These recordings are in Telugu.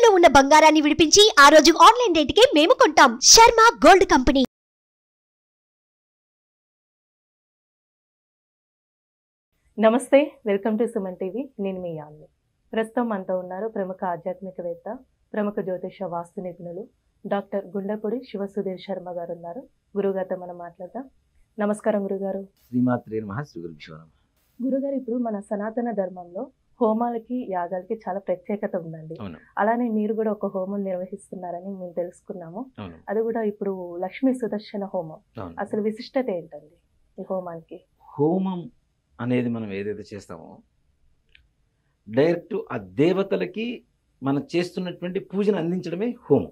తాకట్టులో ఉన్న బంగారాన్ని విడిపించి ఆ రోజు ఆన్లైన్ రేటుకే మేము కొంటాం. Sharma gold company. నమస్తే, వెల్కమ్ టు సుమన్ టీవీ. నేను మీ యామ్ని. ప్రస్తుతం మనతో ఉన్నారు ప్రముఖ ఆధ్యాత్మికవేత్త, ప్రముఖ జ్యోతిష వాస్తు నిపుణులు డాక్టర్ గుండెపూడి శివసుధీర్ శర్మ గారు ఉన్నారు. గురుగారితో మనం మాట్లాడదాం. నమస్కారం గురుగారు. శ్రీమాత్రే నమః. శ్రీ గురుభ్యో నమః. గురుగారు, ఇప్పుడు మన సనాతన ధర్మంలో హోమాలకి యాగాలకి చాలా ప్రత్యేకత ఉందండి. అలానే మీరు కూడా ఒక హోమం నిర్వహిస్తున్నారని మేము తెలుసుకున్నాము. అది కూడా ఇప్పుడు లక్ష్మీ సుదర్శన హోమం. అసలు విశిష్టత ఏంటండి ఈ హోమానికి? హోమం అనేది మనం ఏదైతే చేస్తామో డైరెక్ట్ ఆ దేవతలకి మనం చేస్తున్నటువంటి పూజను అందించడమే హోమం.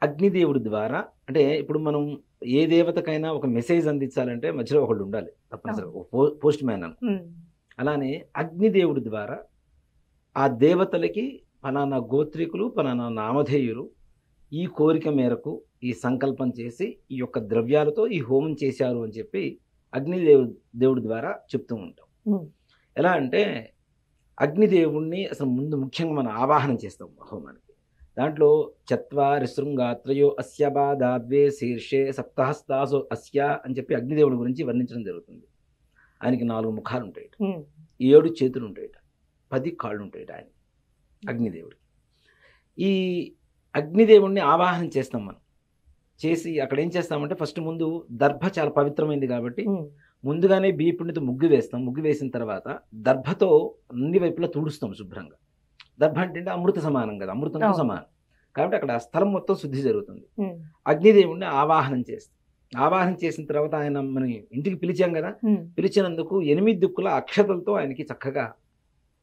అగ్నిదేవుడి ద్వారా, అంటే ఇప్పుడు మనం ఏ దేవతకైనా ఒక మెసేజ్ అందించాలంటే మధ్యలో ఒకళ్ళు ఉండాలి తప్పనిసరిగా, పోస్ట్ మ్యాన్ అని. అలానే అగ్నిదేవుడి ద్వారా ఆ దేవతలకి ఫలానా గోత్రికులు, ఫలానా నామధేయులు ఈ కోరిక మేరకు ఈ సంకల్పం చేసి ఈ యొక్క ద్రవ్యాలతో ఈ హోమం చేశారు అని చెప్పి దేవుడి ద్వారా చెప్తూ ఉంటాం. ఎలా అంటే అగ్నిదేవుణ్ణి అసలు ముందు ముఖ్యంగా మనం ఆవాహనం చేస్తాం హోమానికి. దాంట్లో చత్వారి శృంగాత్రయో అస్య బాధాద్వే శీర్షే సప్తహస్తాసో అస్య అని చెప్పి అగ్నిదేవుడి గురించి వర్ణించడం జరుగుతుంది. ఆయనకి 4 ముఖాలు ఉంటాయి, 7 చేతులు ఉంటాయి, 10 కాళ్ళు ఉంటాయి ఆయన అగ్నిదేవుడికి. ఈ అగ్నిదేవుడిని ఆవాహనం చేస్తాం మనం. చేసి అక్కడ ఏం చేస్తామంటే ఫస్ట్ ముందు దర్భ చాలా పవిత్రమైంది కాబట్టి ముందుగానే బియ్యపిండితో ముగ్గు వేస్తాం. ముగ్గు వేసిన తర్వాత దర్భతో అన్ని వైపులా తుడుస్తాం శుభ్రంగా. దర్భ అంటే అమృత సమానం కదా, అమృతంతో సమానం కాబట్టి అక్కడ స్థలం మొత్తం శుద్ధి జరుగుతుంది. అగ్నిదేవుడిని ఆవాహనం చేస్తాం. ఆవాహనం చేసిన తర్వాత ఆయన మనం ఇంటికి పిలిచాం కదా, పిలిచినందుకు 8 దిక్కుల అక్షతలతో ఆయనకి చక్కగా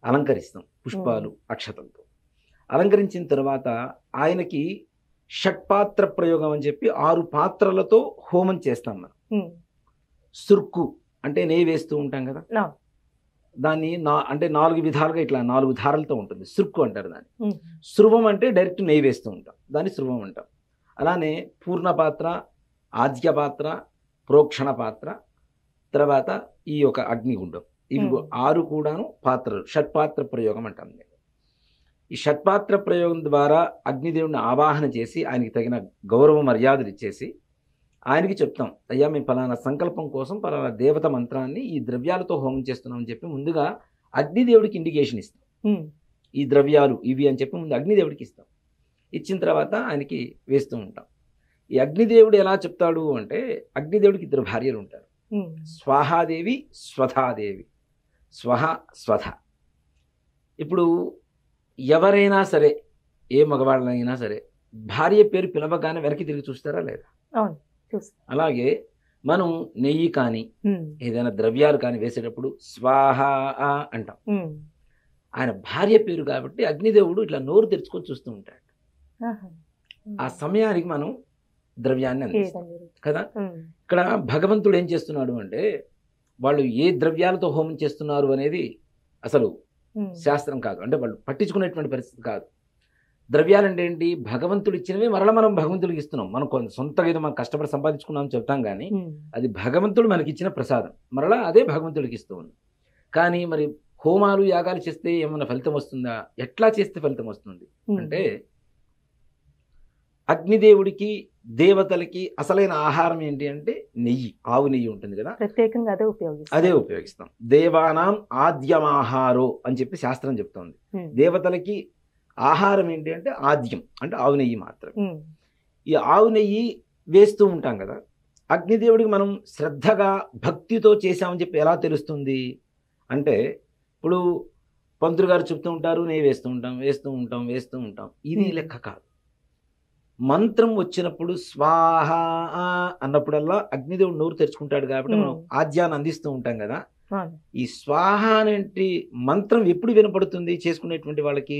అలంకరిస్తాం. పుష్పాలు అక్షతలతో అలంకరించిన తర్వాత ఆయనకి షట్పాత్ర ప్రయోగం అని చెప్పి 6 పాత్రలతో హోమం చేస్తాం మనం. సుర్కు అంటే నెయ్యి వేస్తూ ఉంటాం కదా, దాన్ని అంటే 4 విధాలుగా ఇట్లా 4 ధారలతో ఉంటుంది. సుర్కు అంటారు దాన్ని. శృవం అంటే డైరెక్ట్ నెయ్యి వేస్తూ ఉంటాం, దాన్ని శృవం అంటాం. అలానే పూర్ణ పాత్ర, ఆద్య పాత్ర, ప్రోక్షణ పాత్ర, తర్వాత ఈ యొక్క అగ్నిగుండం, ఇవి 6 కూడాను పాత్రలు. షట్పాత్ర ప్రయోగం అంటాం. ఈ షట్పాత్ర ప్రయోగం ద్వారా అగ్నిదేవుడిని ఆవాహన చేసి ఆయనకి తగిన గౌరవ మర్యాదలు ఇచ్చేసి ఆయనకి చెప్తాం, అయ్యా మేము పలానా సంకల్పం కోసం పలానా దేవత మంత్రాన్ని ఈ ద్రవ్యాలతో హోమం చేస్తున్నాం అని చెప్పి ముందుగా అగ్నిదేవుడికి ఇండికేషన్ ఇస్తాం. ఈ ద్రవ్యాలు ఇవి అని చెప్పి ముందు అగ్నిదేవుడికి ఇస్తాం. ఇచ్చిన తర్వాత ఆయనకి వేస్తూ ఉంటాం. ఈ అగ్నిదేవుడు ఎలా చెప్తాడు అంటే, అగ్నిదేవుడికి 2 భార్యలు ఉంటారు, స్వాహాదేవి, స్వధాదేవి. స్వహ, స్వధ. ఇప్పుడు ఎవరైనా సరే, ఏ మగవాళ్ళైనా సరే భార్య పేరు పిలవగానే వెనక్కి తిరిగి చూస్తారా లేదా? అలాగే మనం నెయ్యి కానీ ఏదైనా ద్రవ్యాలు కానీ వేసేటప్పుడు స్వాహ అంటాం. ఆయన భార్య పేరు కాబట్టి అగ్నిదేవుడు ఇట్లా నోరు తెరుచుకొని చూస్తూ ఉంటాడు. ఆ సమయానికి మనం ద్రవ్యాన్ని అందిస్తాం కదా. ఇక్కడ భగవంతుడు ఏం చేస్తున్నాడు అంటే, వాళ్ళు ఏ ద్రవ్యాలతో హోమం చేస్తున్నారు అనేది అసలు శాస్త్రం కాదు, అంటే వాళ్ళు పట్టించుకునేటువంటి పరిస్థితి కాదు. ద్రవ్యాలు అంటే ఏంటి? భగవంతుడు ఇచ్చినవి మరలా మనం భగవంతుడికి ఇస్తున్నాం. మనం సొంతగా ఏదో మనం కష్టపడి సంపాదించుకున్నాం చెప్తాం, కానీ అది భగవంతుడు మనకి ఇచ్చిన ప్రసాదం, మరలా అదే భగవంతుడికి ఇస్తూ ఉంది. కానీ మరి హోమాలు యాగాలు చేస్తే ఏమన్నా ఫలితం వస్తుందా? ఎట్లా చేస్తే ఫలితం వస్తుంది అంటే, అగ్నిదేవుడికి దేవతలకి అసలైన ఆహారం ఏంటి అంటే నెయ్యి, ఆవు నెయ్యి ఉంటుంది కదా, ప్రత్యేకంగా అదే ఉపయోగిస్తాం. దేవానాం ఆద్యమాహారో అని చెప్పి శాస్త్రం చెప్తోంది. దేవతలకి ఆహారం ఏంటి అంటే ఆద్యం, అంటే ఆవు నెయ్యి మాత్రం. ఈ ఆవు నెయ్యి వేస్తూ ఉంటాం కదా, అగ్నిదేవుడికి మనం శ్రద్ధగా భక్తితో చేసామని చెప్పి ఎలా తెలుస్తుంది అంటే, ఇప్పుడు పంతులు గారు చెప్తూ ఉంటారు, నెయ్యి వేస్తూ ఉంటాం. ఇది లెక్క కాదు. మంత్రం వచ్చినప్పుడు స్వాహ అన్నప్పుడల్లా అగ్నిదేవుడు నోరు తెరుచుకుంటాడు కాబట్టి మనం ఆద్యాన్ని అందిస్తూ ఉంటాం కదా. ఈ స్వాహ అనేటి మంత్రం ఎప్పుడు వినపడుతుంది చేసుకునేటువంటి వాళ్ళకి?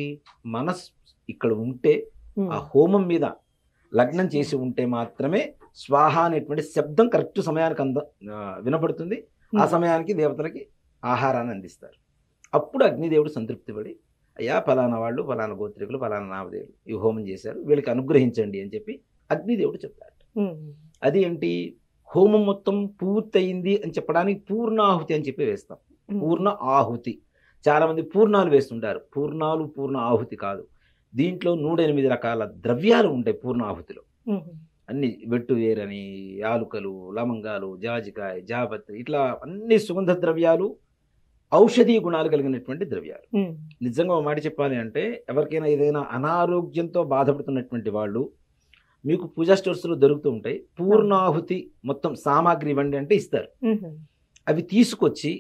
మనస్ ఇక్కడ ఉంటే, ఆ హోమం మీద లగ్నం చేసి ఉంటే మాత్రమే స్వాహ అనేటువంటి శబ్దం కరెక్ట్ సమయానికి వినపడుతుంది. ఆ సమయానికి దేవతలకి ఆహారాన్ని అందిస్తారు. అప్పుడు అగ్నిదేవుడు సంతృప్తి పడి, అయ్యా ఫలానా వాళ్ళు, ఫలానా గోత్రికులు, ఫలానా నామదేవులు ఈ హోమం చేశారు, వీళ్ళకి అనుగ్రహించండి అని చెప్పి అగ్నిదేవుడు చెప్తాడు. అది ఏంటి? హోమం మొత్తం పూర్తయింది అని చెప్పడానికి పూర్ణాహుతి అని చెప్పి వేస్తాం. పూర్ణ ఆహుతి. చాలామంది పూర్ణాలు వేస్తుంటారు. పూర్ణ ఆహుతి కాదు. దీంట్లో 108 రకాల ద్రవ్యాలు ఉంటాయి పూర్ణాహుతిలో. అన్ని వెట్టు వేరని, యాలుకలు, లవంగాలు, జాజికాయ, జాపత్రి, ఇట్లా అన్ని సుగంధ ద్రవ్యాలు, ఔషధీ గుణాలు కలిగినటువంటి ద్రవ్యాలు. నిజంగా ఒక మాట చెప్పాలి అంటే, ఎవరికైనా ఏదైనా అనారోగ్యంతో బాధపడుతున్నటువంటి వాళ్ళు, మీకు పూజా స్టోర్స్లో దొరుకుతూ ఉంటాయి, పూర్ణాహుతి మొత్తం సామాగ్రి ఇవ్వండి అంటే ఇస్తారు. అవి తీసుకొచ్చి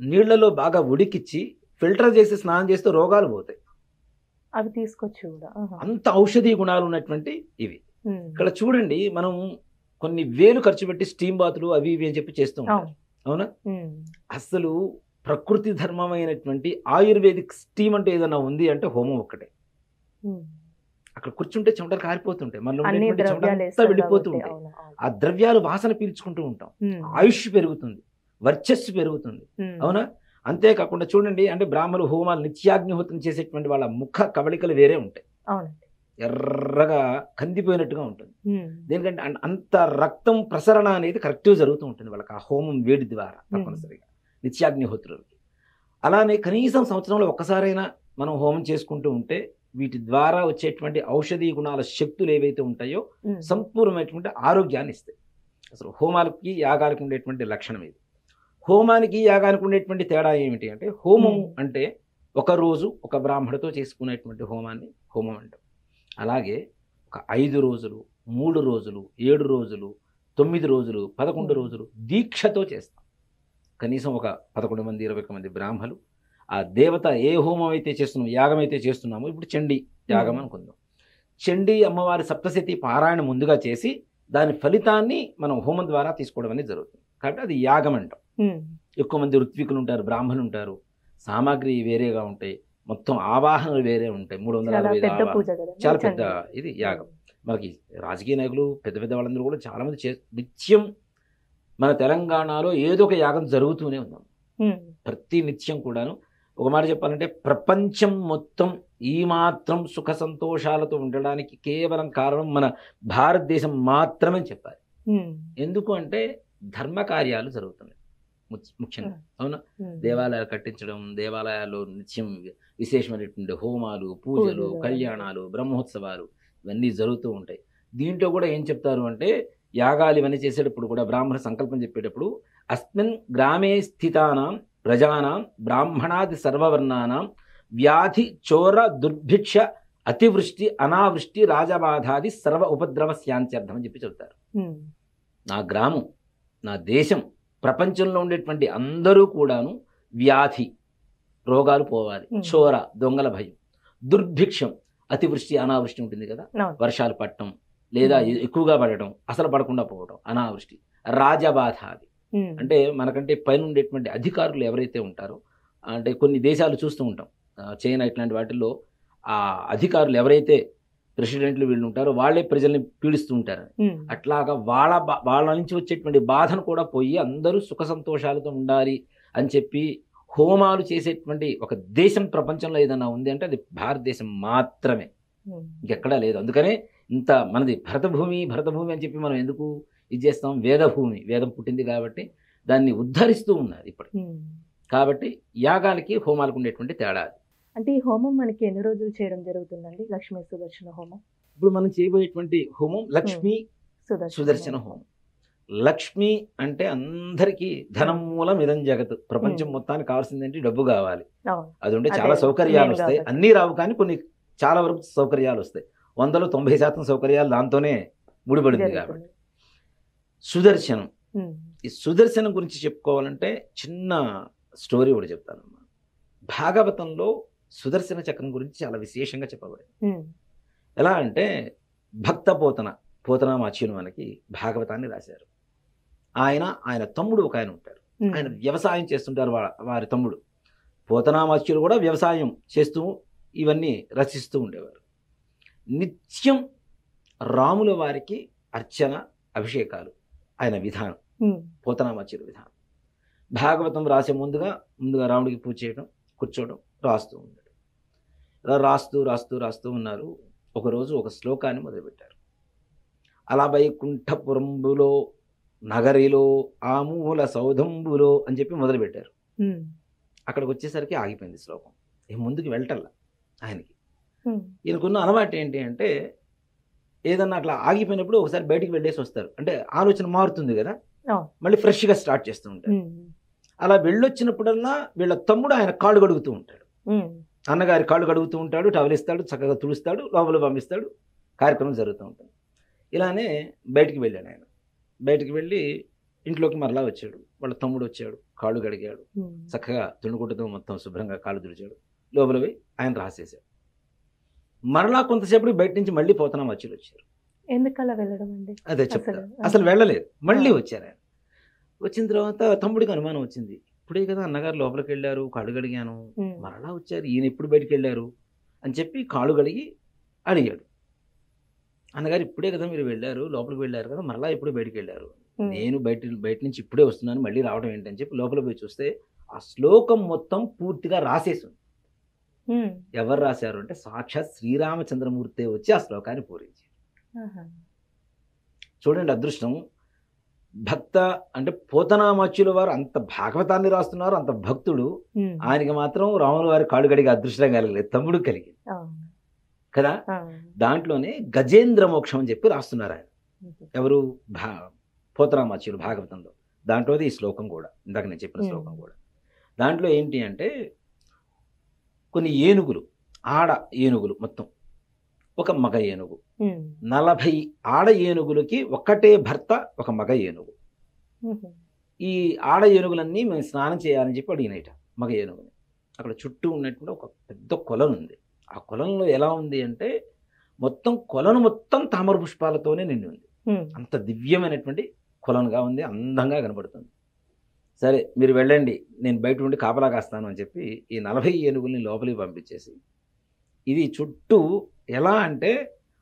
నీళ్లలో బాగా ఉడికిచ్చి ఫిల్టర్ చేసి స్నానం చేస్తే రోగాలు పోతాయి. అవి తీసుకొచ్చి కూడా అంత ఔషధీ గుణాలు ఉన్నటువంటి ఇవి. ఇక్కడ చూడండి, మనం కొన్ని వేలు ఖర్చు పెట్టి స్టీమ్ బాతులు అవి ఇవి అని చెప్పి చేస్తూ ఉంటాం, అవునా? అసలు ప్రకృతి ధర్మమైనటువంటి ఆయుర్వేదిక్ స్టీమ్ అంటే ఏదైనా ఉంది అంటే హోమం ఒక్కటే. అక్కడ కూర్చుంటే చెమటలు కారిపోతుంటాయి, మనలో చెమట వెళ్ళిపోతూ ఉంటాయి. ఆ ద్రవ్యాలు వాసన పీల్చుకుంటూ ఉంటాం, ఆయుష్ పెరుగుతుంది, వర్చస్సు పెరుగుతుంది, అవునా? అంతేకాకుండా చూడండి, అంటే బ్రాహ్మణులు హోమాలు నిత్యాగ్నిహోత్రం చేసేటువంటి వాళ్ళ ముఖ కవళికలు వేరే ఉంటాయి, ఎర్రగా కందిపోయినట్టుగా ఉంటుంది. దేనికంటే అంత రక్తం ప్రసరణ అనేది కరెక్ట్గా జరుగుతూ ఉంటుంది వాళ్ళకి ఆ హోమం వేడి ద్వారా తప్పనిసరిగా నిత్యాగ్నిహోత్రులకి. అలానే కనీసం సంవత్సరంలో ఒక్కసారైనా మనం హోమం చేసుకుంటూ ఉంటే వీటి ద్వారా వచ్చేటువంటి ఔషధీ గుణాల శక్తులు ఏవైతే ఉంటాయో సంపూర్ణమైనటువంటి ఆరోగ్యాన్ని ఇస్తాయి. అసలు హోమాలకి యాగాలకి ఉండేటువంటి లక్షణం ఇది. హోమానికి యాగానికి ఉండేటువంటి తేడా ఏమిటి అంటే, హోమం అంటే ఒక రోజు ఒక బ్రాహ్మణుడితో చేసుకునేటువంటి హోమాన్ని హోమం అంటాం. అలాగే ఒక 5 రోజులు, 3 రోజులు, 7 రోజులు, 9 రోజులు, 11 రోజులు దీక్షతో చేస్తాం. కనీసం ఒక 11 మంది 21 మంది బ్రాహ్మణులు ఆ దేవత ఏ హోమం అయితే చేస్తున్నామో, యాగం అయితే చేస్తున్నామో, ఇప్పుడు చండీ యాగం అనుకుందాం, చండీ అమ్మవారి సప్తశతి పారాయణ ముందుగా చేసి దాని ఫలితాన్ని మనం హోమం ద్వారా తీసుకోవడం అనేది జరుగుతుంది. కాబట్టి అది యాగం అంటాం. ఎక్కువ మంది ఋత్వికులు ఉంటారు, బ్రాహ్మణులు ఉంటారు, సామాగ్రి వేరేగా ఉంటాయి, మొత్తం ఆవాహనలు వేరే ఉంటాయి, 365 చాలా పెద్ద ఇది యాగం. మనకి రాజకీయ నాయకులు పెద్ద పెద్ద వాళ్ళందరూ కూడా చాలా మంది నిత్యం మన తెలంగాణలో ఏదో ఒక యాగం జరుగుతూనే ఉన్నాం. ప్రతి నిత్యం కూడాను. ఒక మాట చెప్పాలంటే, ప్రపంచం మొత్తం ఈ మాత్రం సుఖ సంతోషాలతో ఉండడానికి కేవలం కారణం మన భారతదేశం మాత్రమే చెప్పాలి. ఎందుకు అంటే ధర్మ కార్యాలు జరుగుతున్నాయి ముఖ్యంగా, అవునా? దేవాలయాలు కట్టించడం, దేవాలయాల్లో నిత్యం విశేషమైనటువంటి హోమాలు, పూజలు, కళ్యాణాలు, బ్రహ్మోత్సవాలు ఇవన్నీ జరుగుతూ ఉంటాయి. దీంట్లో కూడా ఏం చెప్తారు అంటే, యాగాలు ఇవన్నీ చేసేటప్పుడు కూడా బ్రాహ్మణ సంకల్పం చెప్పేటప్పుడు, అస్మిన్ గ్రామే స్థితానాం ప్రజానాం బ్రాహ్మణాది సర్వవర్ణానాం వ్యాధి చోర దుర్భిక్ష అతివృష్టి అనావృష్టి రాజబాధాది సర్వ ఉపద్రవ శాంత్యర్థం అని చెప్పి చెబుతారు. నా గ్రామం, నా దేశం, ప్రపంచంలో ఉండేటువంటి అందరూ కూడాను వ్యాధి రోగాలు పోవాలి, చోర దొంగల భయం, దుర్భిక్షం అతివృష్టి అనావృష్టి ఉంటుంది కదా, వర్షాలు పడటం లేదా ఎక్కువగా పడటం, అసలు పడకుండా పోవడం అనావృష్టి, రాజబాధాది అంటే మనకంటే పైన ఉండేటువంటి అధికారులు ఎవరైతే ఉంటారో, అంటే కొన్ని దేశాలు చూస్తూ ఉంటాం, చైనా ఇట్లాంటి వాటిల్లో ఆ అధికారులు ఎవరైతే ప్రెసిడెంట్లు వీళ్ళు ఉంటారో వాళ్ళే ప్రజల్ని పీడిస్తూ ఉంటారు. అట్లాగా వాళ్ళ నుంచి వచ్చేటువంటి బాధను కూడా పోయి అందరూ సుఖ సంతోషాలతో ఉండాలి అని చెప్పి హోమాలు చేసేటువంటి ఒక దేశం ప్రపంచంలో ఏదైనా ఉంది అంటే అది భారతదేశం మాత్రమే, ఇంకెక్కడా లేదు. అందుకనే ఇంత మనది భరతభూమి అని చెప్పి మనం ఎందుకు ఇది చేస్తాం? వేదభూమి, వేదం పుట్టింది కాబట్టి దాన్ని ఉద్ధరిస్తూ ఉన్నారు ఇప్పుడు. కాబట్టి యాగాలకి హోమాలకు ఉండేటువంటి తేడా. అంటే ఈ హోమం మనకి ఎన్ని రోజులు చేయడం జరుగుతుందండి? లక్ష్మీ సుదర్శన హోమం. ఇప్పుడు మనం చేయబోయేటువంటి హోమం లక్ష్మీ సుదర్శన హోమం. లక్ష్మి అంటే అందరికీ ధనం మూలం ఇదం జగత్. ప్రపంచం మొత్తానికి కావాల్సింది ఏంటి? డబ్బు కావాలి. అది ఉంటే చాలా సౌకర్యాలు వస్తాయి. అన్నీ రావు కానీ కొన్ని చాలా వరకు సౌకర్యాలు వస్తాయి. 100లో 90% సౌకర్యాలు దాంతోనే ముడిపడింది. కాబట్టి సుదర్శనం, ఈ సుదర్శనం గురించి చెప్పుకోవాలంటే చిన్న స్టోరీ కూడా చెప్తాను. భాగవతంలో సుదర్శన చక్రం గురించి చాలా విశేషంగా చెప్పబడింది. ఎలా అంటే భక్త పోతనామాచ్యులు మనకి భాగవతాన్ని రాశారు. ఆయన తమ్ముడు ఒక ఆయన ఉంటారు. ఆయన వ్యవసాయం చేస్తుంటారు. వారి తమ్ముడు పోతనామాచ్యులు కూడా వ్యవసాయం చేస్తూ ఇవన్నీ రచిస్తూ ఉండేవారు. నిత్యం రాముల వారికి అర్చన, అభిషేకాలు ఆయన విధానం, పోతనామాచ్యుల విధానం. భాగవతం రాసే ముందుగా రాముడికి పూజ చేయడం, కూర్చోవడం, రాస్తూ ఉన్నాడు. ఇలా రాస్తూ ఉన్నారు. ఒకరోజు ఒక శ్లోకాన్ని మొదలుపెట్టారు. అలా వైకుంఠపురంబులో నగరిలో ఆమూల సౌధంబులో అని చెప్పి మొదలుపెట్టారు. అక్కడికి వచ్చేసరికి ఆగిపోయింది శ్లోకం. ముందుకు వెళ్ళటల్లా ఆయనకి. ఈయనకున్న అలవాటు ఏంటి అంటే ఏదన్నా అట్లా ఆగిపోయినప్పుడు ఒకసారి బయటికి వెళ్ళేసి వస్తారు. అంటే ఆలోచన మారుతుంది కదా, మళ్ళీ ఫ్రెష్గా స్టార్ట్ చేస్తూ ఉంటారు. అలా వెళ్ళొచ్చినప్పుడల్లా వీళ్ళ తమ్ముడు ఆయన కాళ్ళు కడుగుతూ ఉంటాడు. అన్నగారి కాళ్ళు కడుగుతూ ఉంటాడు, టవల్ ఇస్తాడు, చక్కగా తుడుస్తాడు, లోపల పంపిస్తాడు, కార్యక్రమం జరుగుతూ ఉంటుంది. ఇలానే బయటికి వెళ్ళాడు ఆయన. బయటికి వెళ్ళి ఇంట్లోకి మరలా వచ్చాడు. వాళ్ళ తమ్ముడు వచ్చాడు, కాళ్ళు కడిగాడు, చక్కగా తుణుకుడుతూ మొత్తం శుభ్రంగా కాళ్ళు తుడిచాడు, లోపల పోయి ఆయన రాసేసాడు. మరలా కొంతసేపటికి బయట నుంచి మళ్ళీ పోతనా మచ్చులు వచ్చారు. ఎందుకలా వెళ్ళడం అండి? అదే చెప్తారు. అసలు వెళ్ళలేదు, మళ్ళీ వచ్చారు ఆయన. వచ్చిన తర్వాత తమ్ముడికి అనుమానం వచ్చింది. ఇప్పుడే కదా అన్నగారు లోపలికి వెళ్ళారు, కాళ్ళు కడిగాను, మరలా వచ్చారు, ఈయన ఎప్పుడు బయటికి వెళ్ళారు అని చెప్పి కాళ్ళు కడిగి అడిగాడు. అన్నగారు ఇప్పుడే కదా మీరు వెళ్ళారు, లోపలికి వెళ్ళారు కదా, మరలా ఎప్పుడు బయటికి వెళ్ళారు? నేను బయట నుంచి ఇప్పుడే వస్తున్నాను, మళ్ళీ రావడం ఏంటని చెప్పి లోపల పోయి చూస్తే ఆ శ్లోకం మొత్తం పూర్తిగా రాసేసింది. ఎవరు రాశారు అంటే సాక్షాత్ శ్రీరామచంద్రమూర్తి వచ్చి ఆ శ్లోకాన్ని పూరించారు. చూడండి అదృష్టం. భక్త అంటే పోతనామాచ్యుల వారు అంత భాగవతాన్ని రాస్తున్నారు, అంత భక్తుడు. ఆయనకి మాత్రం రాముల వారి కాళ్ళు కడిగే అదృష్టం కలగలేదు, తమ్ముడు కలిగింది కదా. దాంట్లోనే గజేంద్ర మోక్షం అని చెప్పి రాస్తున్నారు ఆయన. ఎవరు? పోతనామాచ్యులు భాగవతంలో. దాంట్లోది ఈ శ్లోకం కూడా, ఇందాక నేను చెప్పిన శ్లోకం కూడా. దాంట్లో ఏంటి అంటే కొన్ని ఏనుగులు, ఆడ ఏనుగులు మొత్తం, ఒక మగ ఏనుగు, 40 ఆడ ఏనుగులకి ఒక్కటే భర్త, ఒక మగ ఏనుగు. ఈ ఆడ ఏనుగులన్నీ మేము స్నానం చేయాలని చెప్పి అడిగినట మగ ఏనుగుని. అక్కడ చుట్టూ ఉన్నటువంటి ఒక పెద్ద కొలను ఉంది. ఆ కొలంలో ఎలా ఉంది అంటే మొత్తం కొలను మొత్తం తామర పుష్పాలతోనే నిండి ఉంది. అంత దివ్యమైనటువంటి కొలనుగా ఉంది, అందంగా కనబడుతుంది. సరే మీరు వెళ్ళండి, నేను బయట ఉండి కాపలా కాస్తాను అని చెప్పి ఈ 40 ఏనుగుల్ని లోపలికి పంపించేసి, ఇది చుట్టూ ఎలా అంటే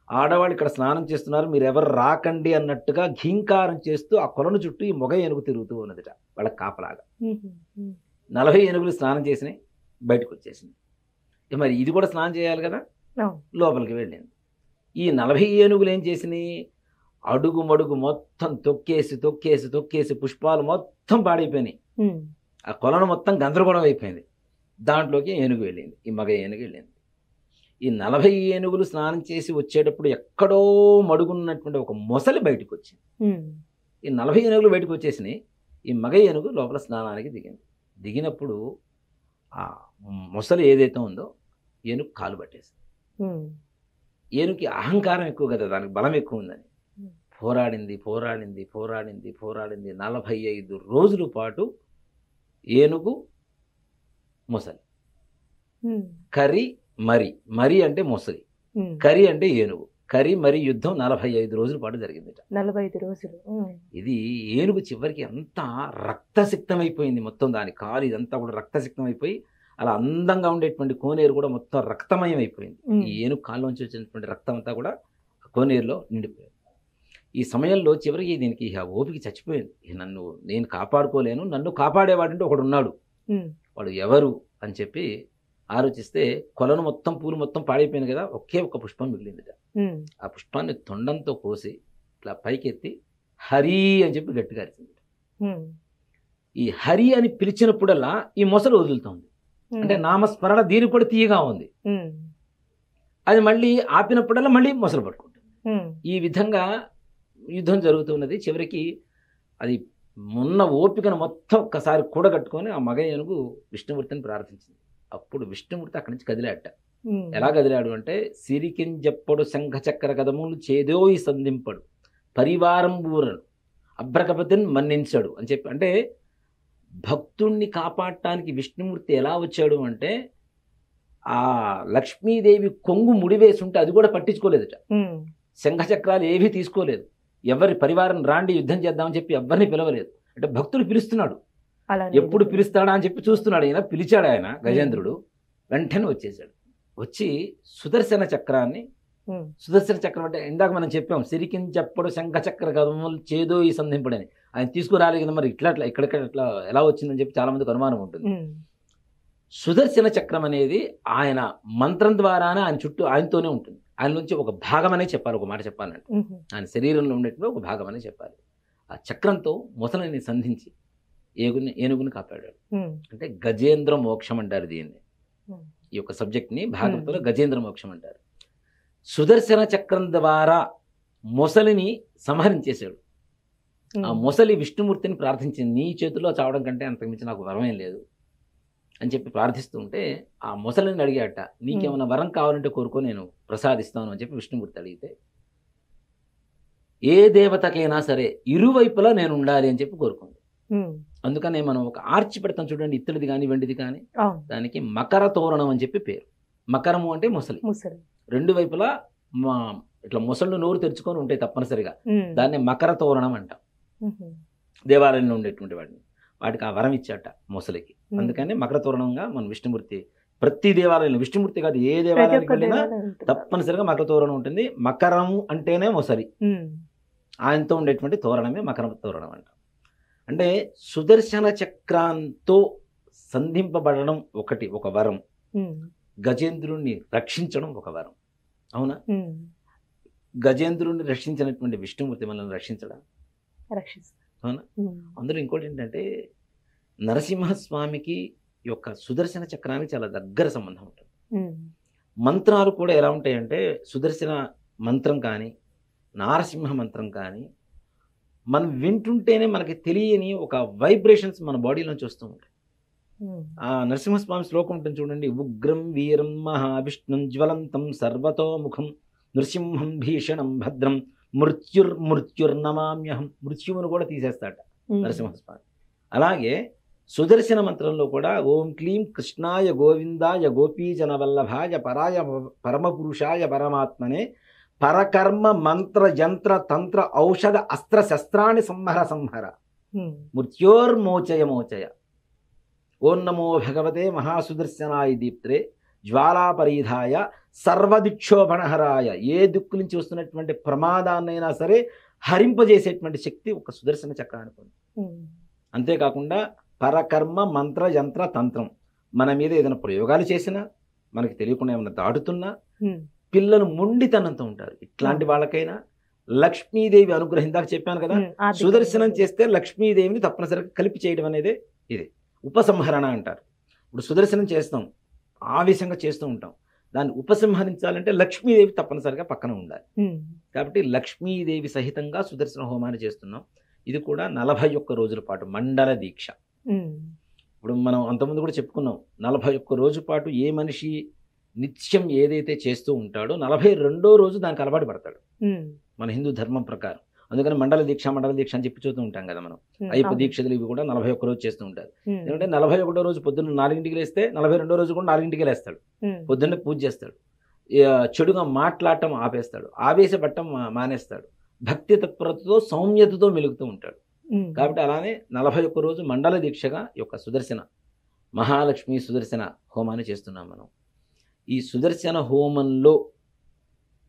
ఆడవాళ్ళు ఇక్కడ స్నానం చేస్తున్నారు, మీరు ఎవరు రాకండి అన్నట్టుగా ఘీంకారం చేస్తూ ఆ కొలను చుట్టూ ఈ మొగ ఏనుగు తిరుగుతూ ఉన్నదిట వాళ్ళకి కాపలాగా. 40 ఏనుగులు స్నానం చేసినాయి, బయటకు వచ్చేసింది. మరి ఇది కూడా స్నానం చేయాలి కదా, లోపలికి వెళ్ళింది. ఈ 40 ఏనుగులు ఏం చేసినాయి? అడుగు మడుగు మొత్తం తొక్కేసి తొక్కేసి తొక్కేసి పుష్పాలు మొత్తం పాడైపోయినాయి. ఆ కొలను మొత్తం గందరగోళం అయిపోయింది. దాంట్లోకి ఏనుగు వెళ్ళింది, ఈ మగ ఏనుగు వెళ్ళింది. ఈ 40 ఏనుగులు స్నానం చేసి వచ్చేటప్పుడు ఎక్కడో మడుగున్నటువంటి ఒక మొసలి బయటకు వచ్చింది. ఈ 40 ఏనుగులు బయటకు వచ్చేసినాయి. ఈ మగ ఏనుగు లోపల స్నానానికి దిగింది. దిగినప్పుడు ఆ మొసలి ఏదైతే ఉందో ఏనుగు కాలు పట్టేసింది. ఏనుగుకి అహంకారం ఎక్కువ కదా, దానికి బలం ఎక్కువ ఉందని పోరాడింది పోరాడింది పోరాడింది పోరాడింది. 45 రోజుల పాటు ఏనుగు మొసలి, కరి మరి, మరి అంటే మొసలి, కరి అంటే ఏనుగు, కరి మరి యుద్ధం 45 రోజుల పాటు జరిగింది. 45 రోజులు. ఇది ఏనుగు చివరికి అంతా రక్తసిక్తమైపోయింది. మొత్తం దాని కాలు ఇదంతా కూడా రక్తసిక్తమైపోయి అలా అందంగా ఉండేటువంటి కోనేరు కూడా మొత్తం రక్తమయం అయిపోయింది. ఈ ఏనుగు కాళ్ళలోంచి వచ్చినటువంటి రక్తం అంతా కూడా కోనేరులో నిండిపోయింది. ఈ సమయంలో చివరికి దీనికి ఓపిక చచ్చిపోయింది. నేను కాపాడుకోలేను, నన్ను కాపాడేవాడంటే ఒకడు ఉన్నాడు, వాడు ఎవరు అని చెప్పి ఆలోచిస్తే కొలను మొత్తం పూలు మొత్తం పాడైపోయింది కదా, ఒకే ఒక్క పుష్పం మిగిలిందిట. ఆ పుష్పాన్ని తొండంతో కోసి ఇట్లా పైకెత్తి హరి అని చెప్పి గట్టిగా అరిచింది. ఈ హరి అని పిలిచినప్పుడల్లా ఈ మొసలు వదులుతోంది. అంటే నామస్మరణ దీనికి కూడా తీయగా ఉంది. అది మళ్ళీ ఆపినప్పుడల్లా మళ్ళీ మొసలు పట్టుకుంటుంది. ఈ విధంగా యుద్ధం జరుగుతున్నది. చివరికి అది మొన్న ఓపికను మొత్తం ఒక్కసారి కూడగట్టుకొని ఆ మగ ఏనుగు విష్ణుమూర్తిని ప్రార్థించింది. అప్పుడు విష్ణుమూర్తి అక్కడి నుంచి కదిలాట. ఎలా కదిలాడు అంటే సిరికింజప్పడు శంఖచక్ర కదములు చేదోయి సంధింపడు పరివారం బూరను అభ్రకపతిని మన్నించాడు అని చెప్పి, అంటే భక్తుణ్ణి కాపాడటానికి విష్ణుమూర్తి ఎలా వచ్చాడు అంటే ఆ లక్ష్మీదేవి కొంగు ముడివేసి ఉంటే అది కూడా పట్టించుకోలేదుట. శంఖచక్రాలు ఏవీ తీసుకోలేదు. ఎవరి పరివారం రాండి యుద్ధం చేద్దామని చెప్పి ఎవరిని పిలవలేదు. అంటే భక్తులు పిలుస్తున్నాడు, ఎప్పుడు పిలుస్తాడా అని చెప్పి చూస్తున్నాడు. ఆయన పిలిచాడు, ఆయన గజేంద్రుడు వెంటనే వచ్చేసాడు. వచ్చి సుదర్శన చక్రాన్ని, సుదర్శన చక్రం అంటే ఇందాక మనం చెప్పాం సిరికించప్పుడు శంఖచక్ర కదములు చేదో ఈ సంధింపడని, ఆయన తీసుకురాలి కదా, మరి ఇట్లా ఇక్కడిక్కడ ఇట్లా ఎలా వచ్చిందని చెప్పి చాలా మందికి అనుమానం ఉంటుంది. సుదర్శన చక్రం అనేది ఆయన మంత్రం ద్వారానే ఆయన చుట్టూ ఆయనతోనే ఉంటుంది. ఆయన నుంచి ఒక భాగం అనే చెప్పాలి, ఒక మాట చెప్పాలంటే ఆయన శరీరంలో ఉండేటువంటి ఒక భాగం అనే చెప్పాలి. ఆ చక్రంతో మొసలిని సంధించి ఏనుగుని కాపాడాడు. అంటే గజేంద్ర మోక్షం అంటారు దీన్ని. ఈ యొక్క సబ్జెక్ట్ని భాగవతంలో గజేంద్ర మోక్షం అంటారు. సుదర్శన చక్రం ద్వారా మొసలిని సంహరించేశాడు. ఆ మొసలి విష్ణుమూర్తిని ప్రార్థించింది, నీ చేతిలో చావడం కంటే అంతకుమించి నాకు వరమేం లేదు అని చెప్పి ప్రార్థిస్తూ ఉంటే ఆ మొసలిని అడిగాట, నీకేమైనా వరం కావాలంటే కోరుకో, నేను ప్రసాదిస్తాను అని చెప్పి విష్ణుమూర్తి అడిగితే, ఏ దేవతకైనా సరే ఇరువైపులా నేను ఉండాలి అని చెప్పి కోరుకుంది. అందుకనే మనం ఒక ఆర్చి పెడతాం చూడండి, ఇత్తడిది కానీ వెండిది కానీ, దానికి మకర తోరణం అని చెప్పి పేరు. మకరము అంటే మొసలి, రెండు వైపులా ఇట్లా మొసళ్ళు నోరు తెరుచుకొని ఉంటాయి తప్పనిసరిగా, దాన్ని మకర తోరణం అంటాం. దేవాలయంలో ఉండేటువంటి వాటికి ఆ వరం ఇచ్చాట మొసలికి. అందుకని మకర తోరణంగా మన విష్ణుమూర్తి ప్రతి దేవాలయంలో, విష్ణుమూర్తి కాదు ఏ దేవాలయానికి వెళ్ళినా తప్పనిసరిగా మకర తోరణం ఉంటుంది. మకరము అంటేనే మొసలి, ఆయనతో ఉండేటువంటి తోరణమే మకర తోరణం అంట. అంటే సుదర్శన చక్రాంతో సంధింపబడడం ఒక వరం, గజేంద్రుణ్ణి రక్షించడం ఒక వరం. అవునా? గజేంద్రుణ్ణి రక్షించినటువంటి విష్ణుమూర్తి మనల్ని రక్షించడం అవునా? అందులో ఇంకోటి ఏంటంటే నరసింహస్వామికి యొక్క సుదర్శన చక్రానికి చాలా దగ్గర సంబంధం ఉంటుంది. మంత్రాలు కూడా ఎలా ఉంటాయంటే, సుదర్శన మంత్రం కానీ నారసింహ మంత్రం కానీ మనం వింటుంటేనే మనకి తెలియని ఒక వైబ్రేషన్స్ మన బాడీలోంచి వస్తూ ఉంటాయి. ఆ నరసింహస్వామి శ్లోకం ఉంటుంది చూడండి, ఉగ్రం వీరం మహావిష్ణుం జ్వలంతం సర్వతోముఖం నృసింహం భీషణం భద్రం మృత్యుర్నమామ్యహం. మృత్యువును కూడా తీసేస్తాట నరసింహస్వామి. అలాగే సుదర్శన మంత్రంలో కూడా ఓం క్లీం కృష్ణాయ గోవిందాయ గోపీజన వల్లభాయ పరాయ పరమపురుషాయ పరమాత్మనే పరకర్మ మంత్ర యంత్ర తంత్ర ఔషధ అస్త్ర శస్త్రాన్ని సంహర మృత్యోర్మోచయ. ఓం నమో భగవతే మహాసుదర్శనాయ దీప్త్రే జ్వాలాపరీధాయ సర్వదిక్షోభణహరాయ. ఏ దిక్కు నుంచి వస్తున్నటువంటి ప్రమాదాన్నైనా సరే హరింపజేసేటువంటి శక్తి ఒక సుదర్శన చక్రానికి ఉంది. అంతేకాకుండా పరకర్మ మంత్ర యంత్ర తంత్రం, మన మీద ఏదైనా ప్రయోగాలు చేసినా, మనకి తెలియకుండా ఏమైనా దాటుతున్నా, పిల్లలు మొండితనంతో ఉంటారు, ఇట్లాంటి వాళ్ళకైనా లక్ష్మీదేవి అనుగ్రహం, ఇందాక చెప్పాను కదా, సుదర్శనం చేస్తే లక్ష్మీదేవిని తప్పనిసరిగా కలిపి చేయడం అనేది ఇది ఉపసంహరణ అంటారు. ఇప్పుడు సుదర్శనం చేస్తాం, ఆవేశంగా చేస్తూ ఉంటాం, దాన్ని ఉపసంహరించాలంటే లక్ష్మీదేవి తప్పనిసరిగా పక్కన ఉండాలి. కాబట్టి లక్ష్మీదేవి సహితంగా సుదర్శన హోమాన్ని చేస్తున్నాం. ఇది కూడా 41 రోజుల పాటు మండల దీక్ష. ఇప్పుడు మనం అంతకుముందు కూడా చెప్పుకున్నాం, 41 రోజుల పాటు ఏ మనిషి నిత్యం ఏదైతే చేస్తూ ఉంటాడో 42వ రోజు దానికి అలవాటు పడతాడు మన హిందూ ధర్మం ప్రకారం. అందుకని మండల దీక్ష అని చెప్పి చూస్తూ ఉంటాం కదా మనం. అయ్యప్ప దీక్షలు ఇవి కూడా 41 రోజు చేస్తూ ఉంటారు. ఎందుకంటే 41వ రోజు పొద్దున్న 4ంటికి లేస్తే 42వ రోజు కూడా 4ంటికి లేస్తాడు, పొద్దున్నే పూజ చేస్తాడు, చెడుగా మాట్లాడటం ఆపేస్తాడు, ఆవేశపడటం మానేస్తాడు, భక్తి తత్పరతతో సౌమ్యతతో మెలుగుతూ ఉంటాడు. కాబట్టి అలానే 41 రోజు మండల దీక్షగా యొక్క సుదర్శన మహాలక్ష్మి సుదర్శన హోమాన్ని చేస్తున్నాం మనం. ఈ సుదర్శన హోమంలో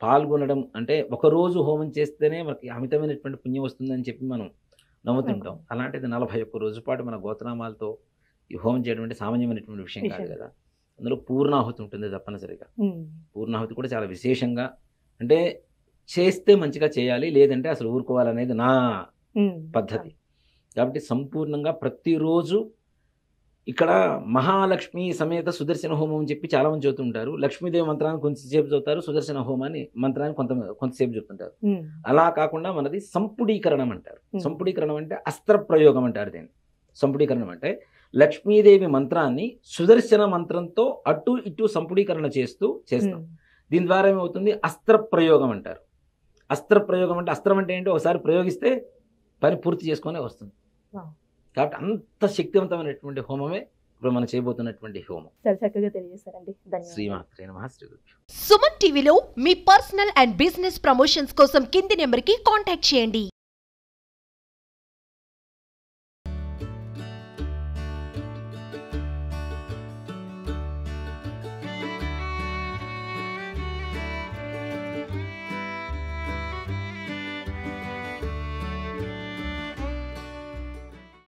పాల్గొనడం అంటే ఒకరోజు హోమం చేస్తేనే మనకి అమితమైనటువంటి పుణ్యం వస్తుందని చెప్పి మనం నమ్ముతుంటాం. అలాంటిది 41 రోజుల పాటు మన గోత్రనామాలతో ఈ హోమం చేయడం అంటే సామాన్యమైనటువంటి విషయం కాదు కదా. అందులో పూర్ణాహుతి ఉంటుంది తప్పనిసరిగా. పూర్ణాహుతి కూడా చాలా విశేషంగా, అంటే చేస్తే మంచిగా చేయాలి, లేదంటే అసలు ఊరుకోవాలనేది నా పద్ధతి. కాబట్టి సంపూర్ణంగా ప్రతిరోజు ఇక్కడ మహాలక్ష్మి సమేత సుదర్శన హోమం అని చెప్పి చాలా మంది చదువుతుంటారు. లక్ష్మీదేవి మంత్రాన్ని కొంతసేపు చదువుతారు, సుదర్శన హోమాన్ని మంత్రాన్ని కొంతసేపు చెప్తుంటారు. అలా కాకుండా మనది సంపుడీకరణం అంటారు. సంపుడీకరణం అంటే అస్త్ర ప్రయోగం అంటారు దీన్ని. సంపుడీకరణం అంటే లక్ష్మీదేవి మంత్రాన్ని సుదర్శన మంత్రంతో అటు ఇటు సంపుడీకరణ చేస్తాం. దీని ద్వారా ఏమవుతుంది, అస్త్ర ప్రయోగం అంటారు. అస్త్ర ప్రయోగం అంటే, అస్త్రం అంటే ఏంటో ఒకసారి ప్రయోగిస్తే పని పూర్తి చేసుకొని వస్తుంది. కాబట్టి అంత శక్తివంతమైనటువంటి హోమమే ఇప్పుడు మనం చేయబోతున్నటువంటి హోమం. చాలా చక్కగా తెలియజేశారండి. శ్రీమాత్రే నమః. సుమన్ టీవీలో మీ పర్సనల్ అండ్ బిజినెస్ ప్రమోషన్స్ కోసం కింది నెంబర్కి కాంటాక్ట్ చేయండి.